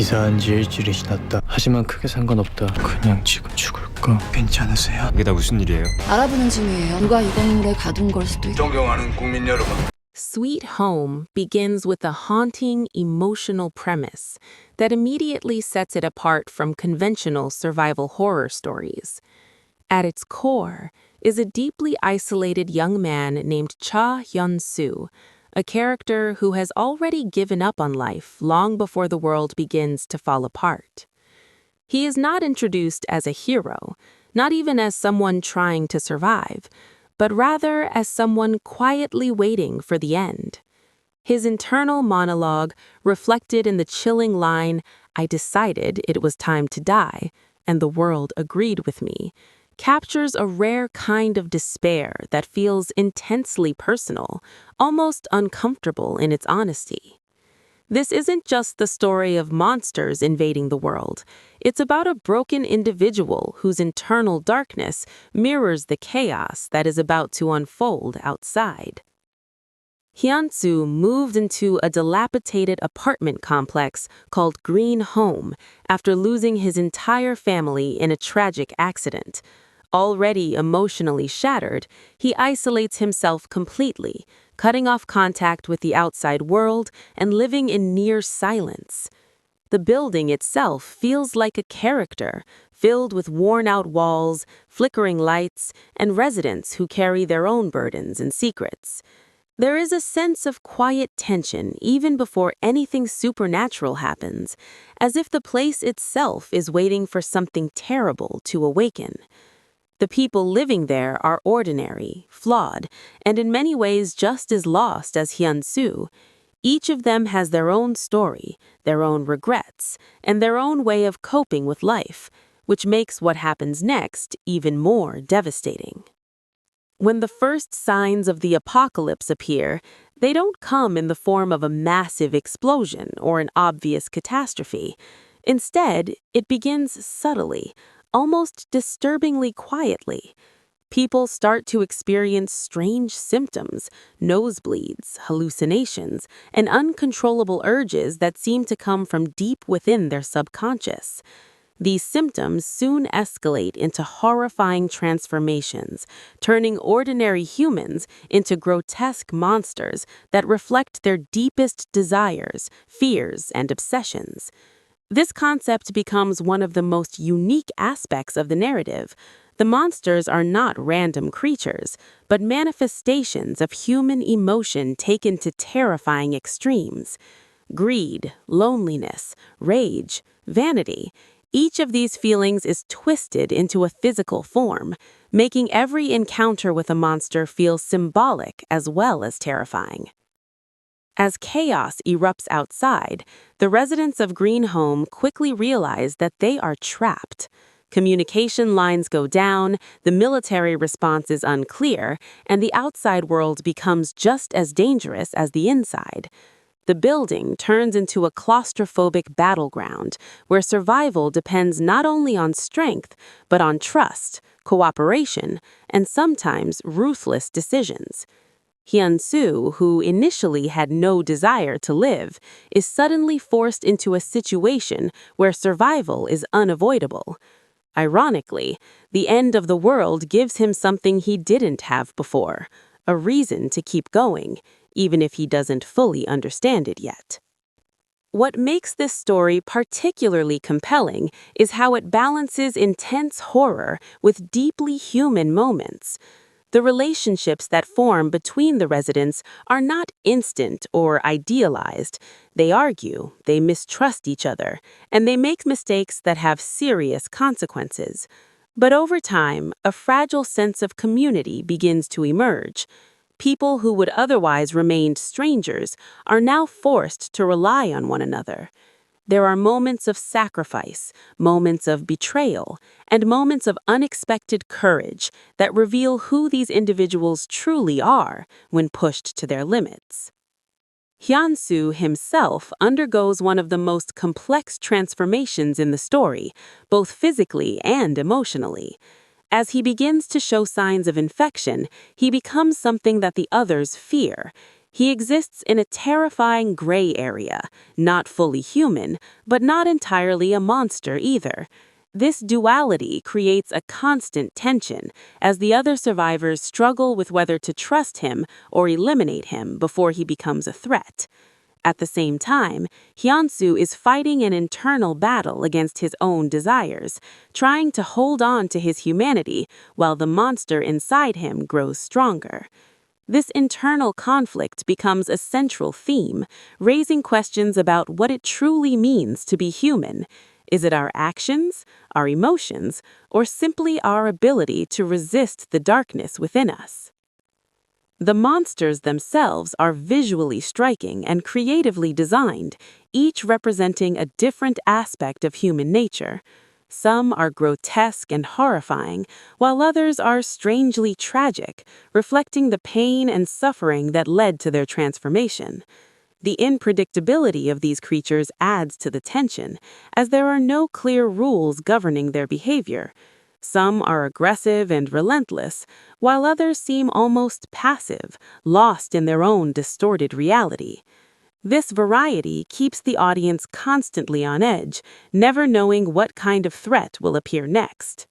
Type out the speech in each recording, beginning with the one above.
이사한 지 일주일이 지났다. 하지만 크게 상관없다. 그냥 지금 죽을까? 괜찮으세요? 이게 다 무슨 일이에요? 알아보는 중이에요. 누가 이 건물에 가둔 걸 수도 있고. 존경하는 국민 여러분. Sweet Home begins with a haunting, emotional premise that immediately sets it apart from conventional survival horror stories. At its core is a deeply isolated young man named Cha Hyun-soo, a character who has already given up on life long before the world begins to fall apart. He is not introduced as a hero, not even as someone trying to survive, but rather as someone quietly waiting for the end. His internal monologue, reflected in the chilling line, "I decided it was time to die, and the world agreed with me," captures a rare kind of despair that feels intensely personal, almost uncomfortable in its honesty. This isn't just the story of monsters invading the world. It's about a broken individual whose internal darkness mirrors the chaos that is about to unfold outside. Hyun-soo moved into a dilapidated apartment complex called Green Home after losing his entire family in a tragic accident. Already emotionally shattered, he isolates himself completely, cutting off contact with the outside world and living in near silence. The building itself feels like a character, filled with worn-out walls, flickering lights, and residents who carry their own burdens and secrets. There is a sense of quiet tension even before anything supernatural happens, as if the place itself is waiting for something terrible to awaken. The people living there are ordinary, flawed, and in many ways just as lost as Hyun-soo. Each of them has their own story, their own regrets, and their own way of coping with life, which makes what happens next even more devastating. When the first signs of the apocalypse appear, they don't come in the form of a massive explosion or an obvious catastrophe. Instead, it begins subtly, almost disturbingly quietly. People start to experience strange symptoms, nosebleeds, hallucinations, and uncontrollable urges that seem to come from deep within their subconscious. These symptoms soon escalate into horrifying transformations, turning ordinary humans into grotesque monsters that reflect their deepest desires, fears, and obsessions. This concept becomes one of the most unique aspects of the narrative. The monsters are not random creatures, but manifestations of human emotion taken to terrifying extremes. Greed, loneliness, rage, vanity. Each of these feelings is twisted into a physical form, making every encounter with a monster feel symbolic as well as terrifying. As chaos erupts outside, the residents of Green Home quickly realize that they are trapped. Communication lines go down, the military response is unclear, and the outside world becomes just as dangerous as the inside. The building turns into a claustrophobic battleground where survival depends not only on strength, but on trust, cooperation, and sometimes ruthless decisions. Hyun-soo, who initially had no desire to live, is suddenly forced into a situation where survival is unavoidable. Ironically, the end of the world gives him something he didn't have before, a reason to keep going, even if he doesn't fully understand it yet. What makes this story particularly compelling is how it balances intense horror with deeply human moments. The relationships that form between the residents are not instant or idealized. They argue, they mistrust each other, and they make mistakes that have serious consequences. But over time, a fragile sense of community begins to emerge. People who would otherwise remain strangers are now forced to rely on one another. There are moments of sacrifice, moments of betrayal, and moments of unexpected courage that reveal who these individuals truly are when pushed to their limits. Hyun-soo himself undergoes one of the most complex transformations in the story, both physically and emotionally. As he begins to show signs of infection, he becomes something that the others fear. He exists in a terrifying gray area, not fully human, but not entirely a monster either. This duality creates a constant tension as the other survivors struggle with whether to trust him or eliminate him before he becomes a threat. At the same time, Hyun-soo is fighting an internal battle against his own desires, trying to hold on to his humanity while the monster inside him grows stronger. This internal conflict becomes a central theme, raising questions about what it truly means to be human. Is it our actions, our emotions, or simply our ability to resist the darkness within us? The monsters themselves are visually striking and creatively designed, each representing a different aspect of human nature. Some are grotesque and horrifying, while others are strangely tragic, reflecting the pain and suffering that led to their transformation. The unpredictability of these creatures adds to the tension, as there are no clear rules governing their behavior. Some are aggressive and relentless, while others seem almost passive, lost in their own distorted reality. This variety keeps the audience constantly on edge, never knowing what kind of threat will appear next.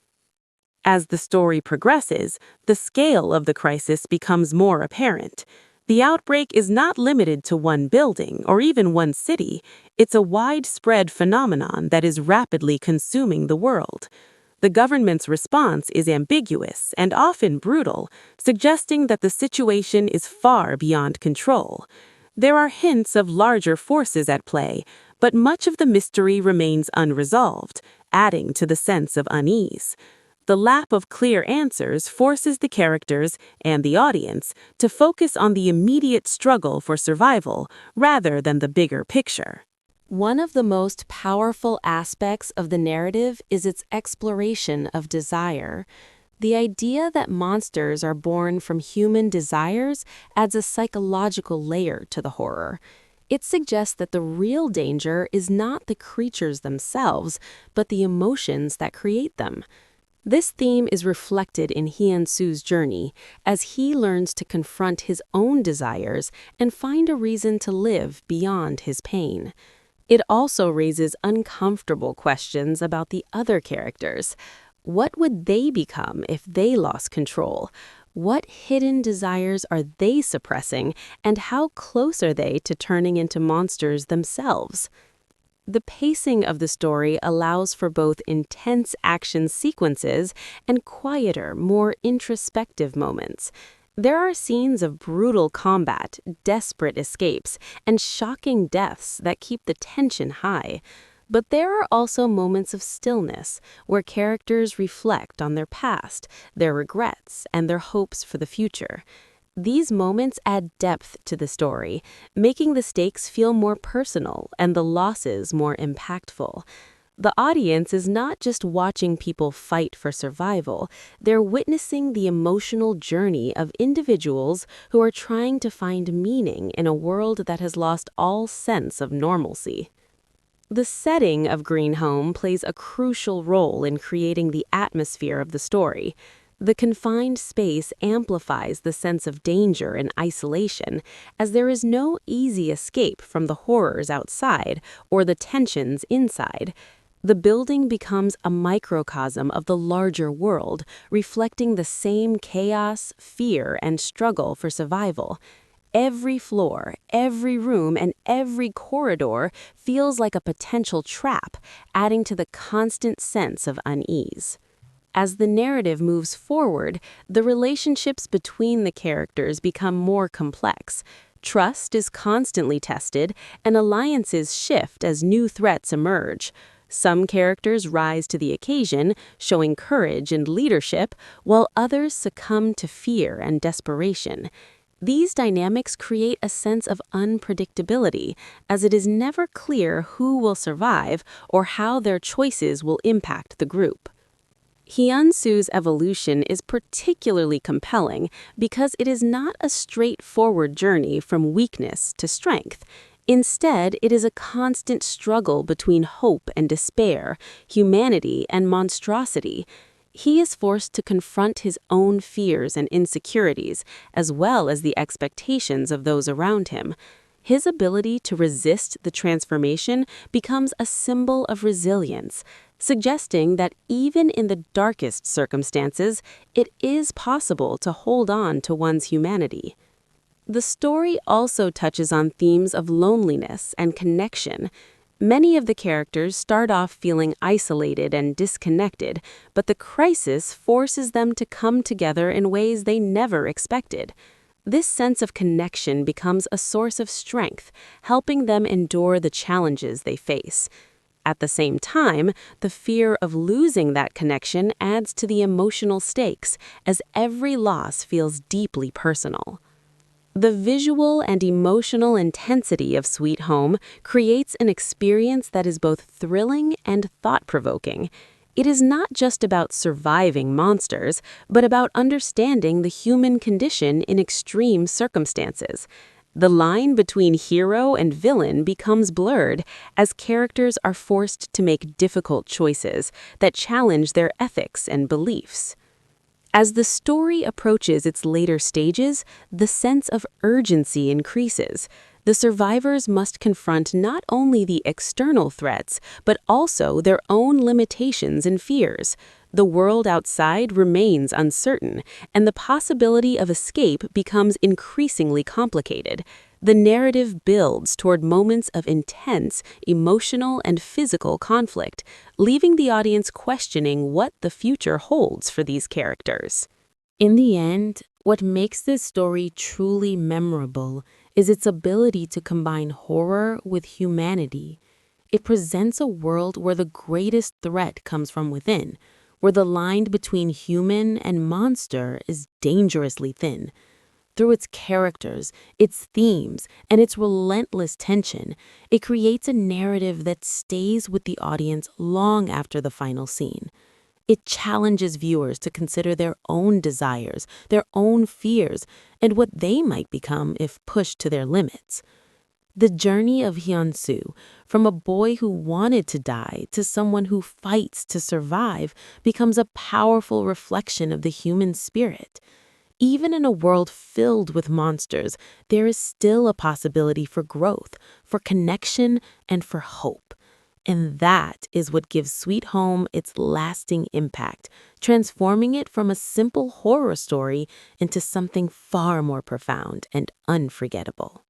As the story progresses, the scale of the crisis becomes more apparent. The outbreak is not limited to one building or even one city. It's a widespread phenomenon that is rapidly consuming the world. The government's response is ambiguous and often brutal, suggesting that the situation is far beyond control. There are hints of larger forces at play, but much of the mystery remains unresolved, adding to the sense of unease. The lack of clear answers forces the characters and the audience to focus on the immediate struggle for survival rather than the bigger picture. One of the most powerful aspects of the narrative is its exploration of desire. The idea that monsters are born from human desires adds a psychological layer to the horror. It suggests that the real danger is not the creatures themselves, but the emotions that create them. This theme is reflected in Hyun-soo's journey as he learns to confront his own desires and find a reason to live beyond his pain. It also raises uncomfortable questions about the other characters. What would they become if they lost control? What hidden desires are they suppressing, and how close are they to turning into monsters themselves? The pacing of the story allows for both intense action sequences and quieter, more introspective moments. There are scenes of brutal combat, desperate escapes, and shocking deaths that keep the tension high. But there are also moments of stillness, where characters reflect on their past, their regrets, and their hopes for the future. These moments add depth to the story, making the stakes feel more personal and the losses more impactful. The audience is not just watching people fight for survival, they're witnessing the emotional journey of individuals who are trying to find meaning in a world that has lost all sense of normalcy. The setting of Green Home plays a crucial role in creating the atmosphere of the story. The confined space amplifies the sense of danger and isolation, as there is no easy escape from the horrors outside or the tensions inside. The building becomes a microcosm of the larger world, reflecting the same chaos, fear, and struggle for survival. Every floor, every room, and every corridor feels like a potential trap, adding to the constant sense of unease. As the narrative moves forward, the relationships between the characters become more complex. Trust is constantly tested, and alliances shift as new threats emerge. Some characters rise to the occasion, showing courage and leadership, while others succumb to fear and desperation. These dynamics create a sense of unpredictability, as it is never clear who will survive or how their choices will impact the group. Hyun-soo's evolution is particularly compelling because it is not a straightforward journey from weakness to strength. Instead, it is a constant struggle between hope and despair, humanity and monstrosity. He is forced to confront his own fears and insecurities, as well as the expectations of those around him. His ability to resist the transformation becomes a symbol of resilience, suggesting that even in the darkest circumstances, it is possible to hold on to one's humanity. The story also touches on themes of loneliness and connection. Many of the characters start off feeling isolated and disconnected, but the crisis forces them to come together in ways they never expected. This sense of connection becomes a source of strength, helping them endure the challenges they face. At the same time, the fear of losing that connection adds to the emotional stakes, as every loss feels deeply personal. The visual and emotional intensity of Sweet Home creates an experience that is both thrilling and thought-provoking. It is not just about surviving monsters, but about understanding the human condition in extreme circumstances. The line between hero and villain becomes blurred as characters are forced to make difficult choices that challenge their ethics and beliefs. As the story approaches its later stages, the sense of urgency increases. The survivors must confront not only the external threats, but also their own limitations and fears. The world outside remains uncertain, and the possibility of escape becomes increasingly complicated. The narrative builds toward moments of intense emotional and physical conflict, leaving the audience questioning what the future holds for these characters. In the end, what makes this story truly memorable is its ability to combine horror with humanity. It presents a world where the greatest threat comes from within, where the line between human and monster is dangerously thin. Through its characters, its themes, and its relentless tension, it creates a narrative that stays with the audience long after the final scene. It challenges viewers to consider their own desires, their own fears, and what they might become if pushed to their limits. The journey of Hyun-soo, from a boy who wanted to die to someone who fights to survive, becomes a powerful reflection of the human spirit. Even in a world filled with monsters, there is still a possibility for growth, for connection, and for hope. And that is what gives Sweet Home its lasting impact, transforming it from a simple horror story into something far more profound and unforgettable.